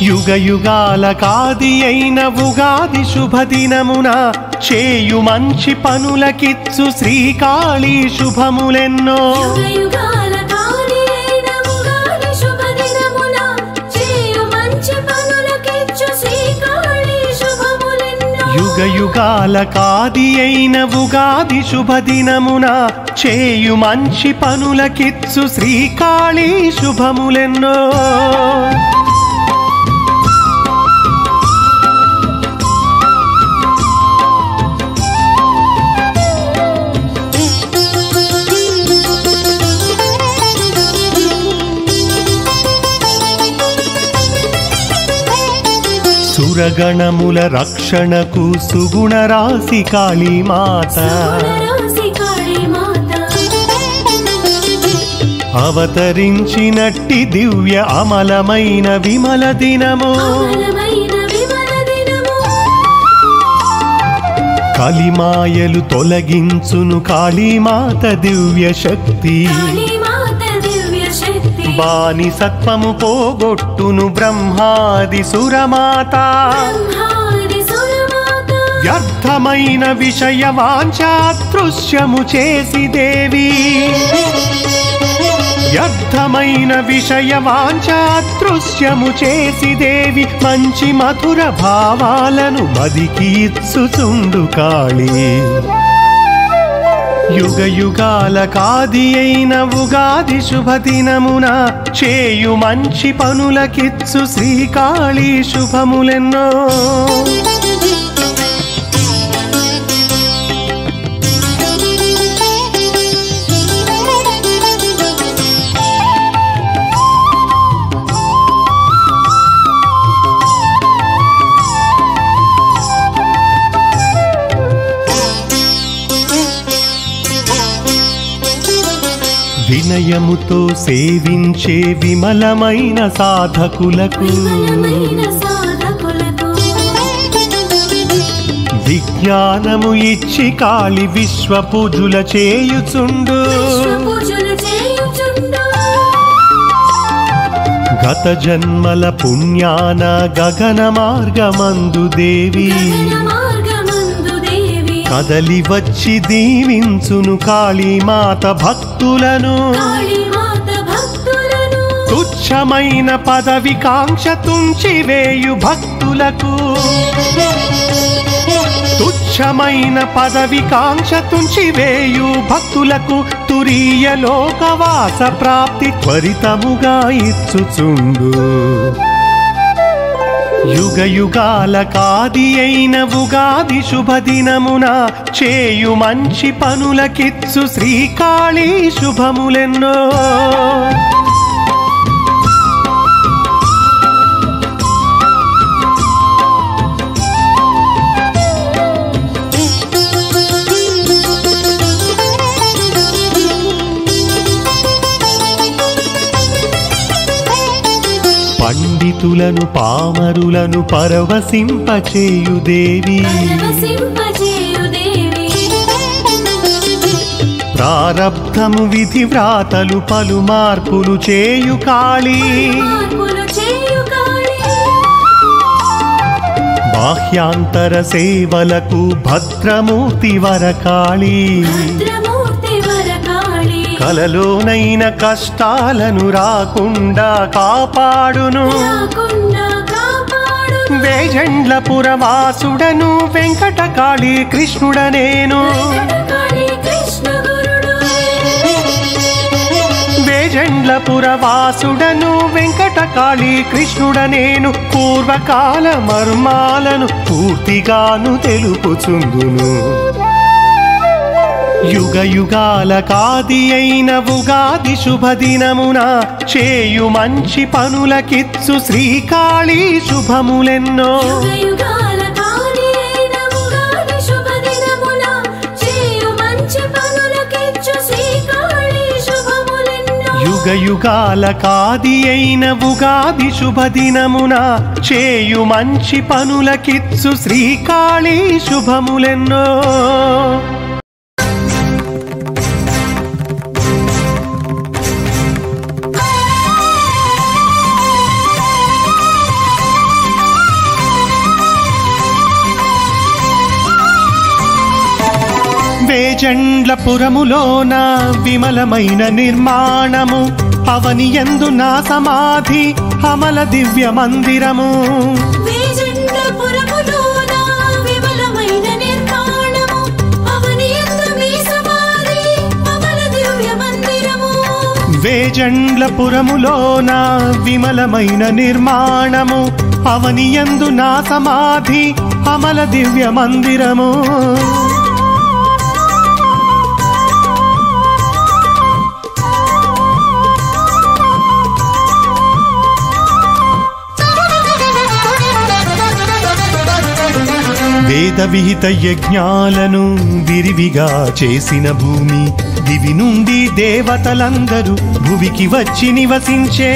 యుగ యుగాలకాది అయిన ఉగాది శుభదినమున చేయు మంచి పనులకిచ్చు శ్రీకాళీ శుభములెన్నో యుగ యుగాలకాది అయిన ఉగాది శుభదినమున చేయు మంచి పనులకిచ్చు శ్రీకాళీ శుభములెన్నో సురగణముల రక్షణకు సుగుణ రాశి కాళీమాత అవతరించినట్టి దివ్య అమలమైన విమల దినము కలిమాయలు తొలగించును కాళీమాత దివ్య శక్తి బానిసత్వము పోగొట్టును బ్రహ్మాది సురమాత వ్యర్థమైన విషయ వాంఛాతృష్యము చేసి దేవి వ్యర్థమైన విషయ వాంఛాతృష్యము చేసి దేవి మంచి మధుర భావాలను మదికి ఇచ్చుచుండు కాళీ యుగ యుగాలకాది అయిన ఉగాది శుభదినమున చేయు మంచి పనులకిచ్చు శ్రీకాళీ శుభములెన్నో వినయముతో సేవించే విమలమైన సాధకులకు విజ్ఞానము ఇచ్చి కాళి విశ్వ పూజుల చేయుచుండు గత జన్మల పుణ్యాన గగన మార్గమందు దేవి కదలి వచ్చి దీవించును కాళీమాత భక్తులను తుచ్చమైన పదవి కాంక్ష తుంచివేయు భక్తులకు తుచ్చమైన పదవి కాంక్ష తుంచివేయు భక్తులకు తురీయ లోకవాస ప్రాప్తి త్వరితముగా ఇచ్చుచుండు యుగ యుగాలకాది అయిన ఉగాది శుభదినమున చేయు మంచి పనులకిచ్చు శ్రీకాళీ శుభములెన్నో పండితులను పామరులను పరవశింపచేయు దేవి ప్రారబ్ధము విధి వ్రాతలు పలు మార్పులు చేయు కాళీ బాహ్యాంతర సేవలకు భద్రమూర్తి వరకాళీ కలలోనైన కష్టాలను రాకుండా కాపాడును వేజండ్ల పురవాసుడను వెంకటకాళీ కృష్ణుడనేను వేజండ్ల పురవాసుడను వెంకటకాళీ కృష్ణుడనేను పూర్వకాల మర్మాలను పూర్తిగాను తెలుపుచుందును యుగ యుగాలకాది అయిన ఉగాది శుభదినమున చేయు మంచి పనులకిచ్చు శ్రీకాళీ శుభములెన్నో యుగ యుగాలకాది అయిన ఉగాది శుభదినమున చేయు మంచి పనులకిచ్చు శ్రీకాళీ శుభములెన్నో వేజండ్లపురములోన విమలమైన నిర్మాణము అవనియందు నా సమాధి అమల దివ్య మందిరము. వేజండ్లపురములోన విమలమైన నిర్మాణము అవనియందు మీ సమాధి అమల దివ్య మందిరము. వేజండ్లపురములోన విమలమైన నిర్మాణము అవనియందు నా సమాధి అమల దివ్య మందిరము. వేద విహిత యజ్ఞాలను విరివిగా చేసిన భూమి, దివి నుండి దేవతలందరూ భువికి వచ్చి నివసించే.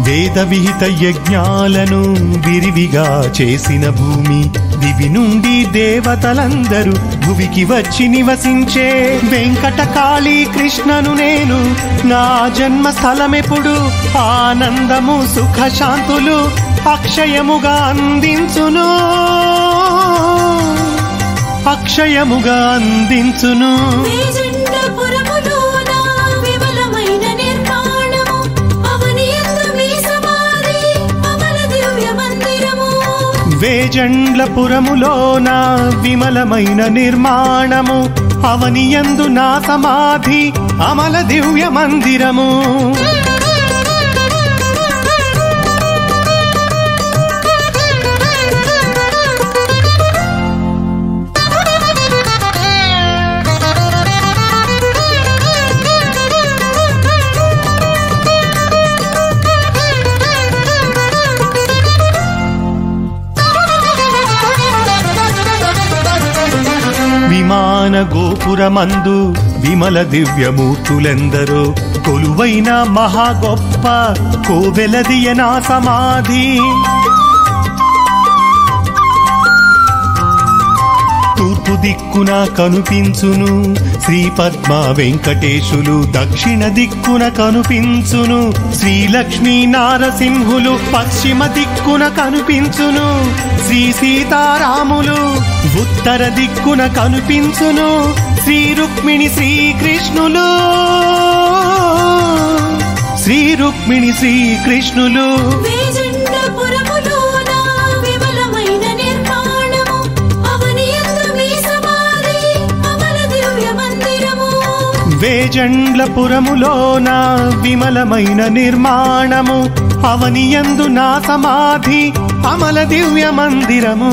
వేద విహిత యజ్ఞాలను విరివిగా చేసిన భూమి, దివి నుండి దేవతలందరూ భువికి వచ్చి నివసించే. వెంకటకాళీ కృష్ణను నేను నా జన్మ స్థలమెప్పుడు ఆనందము సుఖ శాంతులు అక్షయముగా అందించును, అక్షయముగా అందించును. వేజండ్లపురములోన విమలమైన నిర్మాణము అవనియందు నా సమాధి అమల దివ్య మందిరము. విమాన గోపురమందు విమల దివ్యమూర్తులెందరో కొలువైన మహా గొప్ప కోవెలదియ నా సమాధి. తూర్పు దిక్కున కనుపించును శ్రీ పద్మ వెంకటేశులు, దక్షిణ దిక్కున కనుపించును శ్రీలక్ష్మీ నారసింహులు, పశ్చిమ దిక్కున కనుపించును శ్రీ సీతారాములు, ఉత్తర దిక్కున కనుపించును శ్రీ రుక్మిణి శ్రీకృష్ణులు, శ్రీ రుక్మిణి శ్రీకృష్ణులు. వేజండ్లపురములోన విమలమైన నిర్మాణము అవనియందు నా సమాధి అమల దివ్య మందిరము.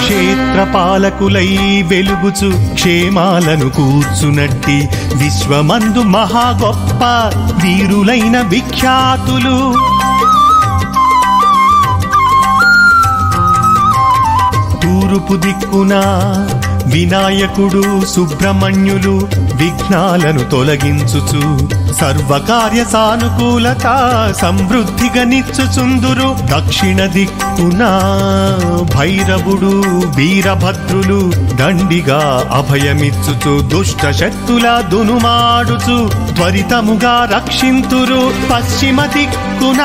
క్షేత్రపాలకులై వెలుగుచు క్షేమాలను కూర్చునట్టి విశ్వమందు మహా గొప్ప వీరులైన విఖ్యాతులు. తూర్పు దిక్కున వినాయకుడు సుబ్రహ్మణ్యులు విఘ్నాలను తొలగించుచు సర్వకార్య సానుకూలత సమృద్ధిగా నిచ్చుచుందురు. దక్షిణ దిక్కున భైరవుడు వీరభద్రులు దండిగా అభయమిచ్చుచు దుష్ట శక్తుల దునుమాడుచు త్వరితముగా రక్షింతురు. పశ్చిమ దిక్కున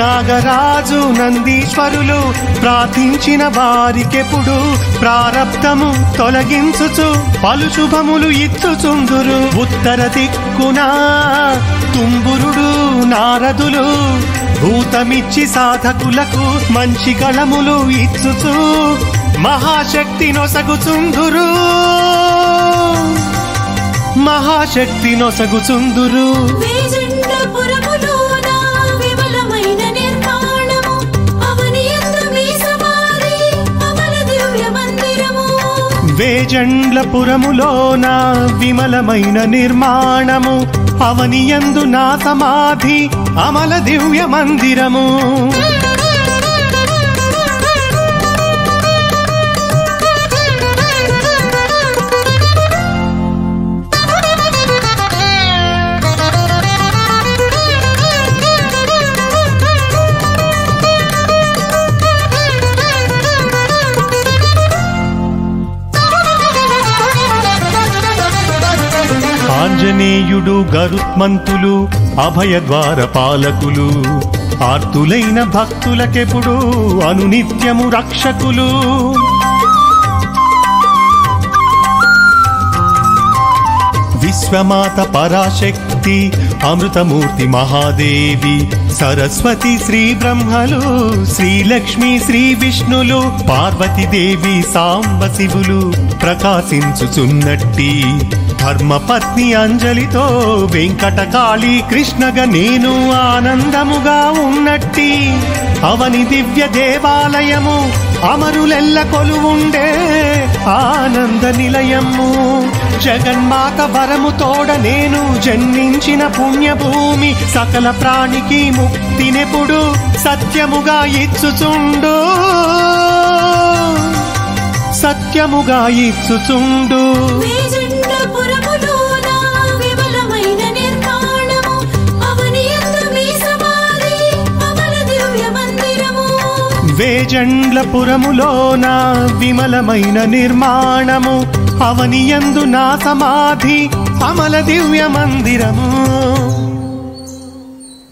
నాగరాజు నందీశ్వరులు ప్రార్థించిన వారికెప్పుడు ప్రారబ్ధము తొలగించుచు పలు శుభములు ఇచ్చుచుందురు. ఉత్తర దిక్కున తుంబురుడు నారదులు భూతమిచ్చి సాధకులకు మంచి గళములు ఇచ్చుచు మహాశక్తి నొసగుచుందురు, మహాశక్తి నొసగుచుందురు. వేజండ్లపురములోన విమలమైన నిర్మాణము అవనియందు నా సమాధి అమల దివ్య మందిరము. అజేయుడు గరుత్మంతులు అభయద్వార పాలకులు ఆర్తులైన భక్తులకెప్పుడు అనునిత్యము రక్షకులు విశ్వమాత పరాశక్తి అమృతమూర్తి మహాదేవి సరస్వతి శ్రీ బ్రహ్మలు శ్రీలక్ష్మి శ్రీ విష్ణులు పార్వతీదేవి సాంబ శివులు ప్రకాశించుచున్నట్టి ధర్మపత్ని అంజలితో వెంకటకాళి కృష్ణగా నేను ఆనందముగా ఉన్నట్టి అవని దివ్య దేవాలయము అమరులెల్ల కొలువుండే ఆనంద నిలయము జగన్మాత వరము తోడ నేను జన్మించిన పుణ్యభూమి సకల ప్రాణికి ముక్తినెప్పుడు సత్యముగా ఇచ్చుచుండు సత్యముగా ఇచ్చుచుండు వేజండ్లపురములోన విమలమైన నిర్మాణము అవనియందు మీ సమాధి అమల దివ్య మందిరము వేజండ్లపురములోన విమలమైన నిర్మాణము అవనియందు నా సమాధి అమల దివ్య మందిరము